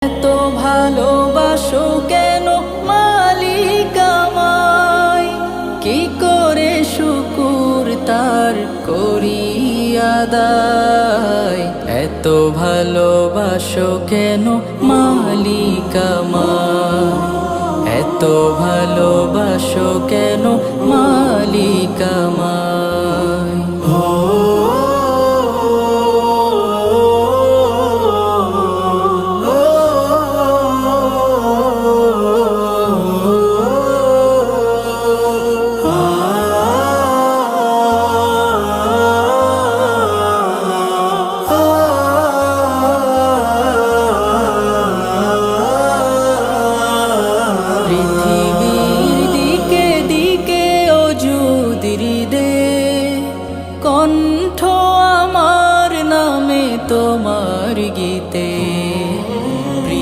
এত ভালোবাসো কেন মালিক আমায়, কি করে শুকুর তার করি আদায়। এত ভালোবাসো কেন মালিক আমায়, এত ভালোবাসো কেন মালিক আমায়।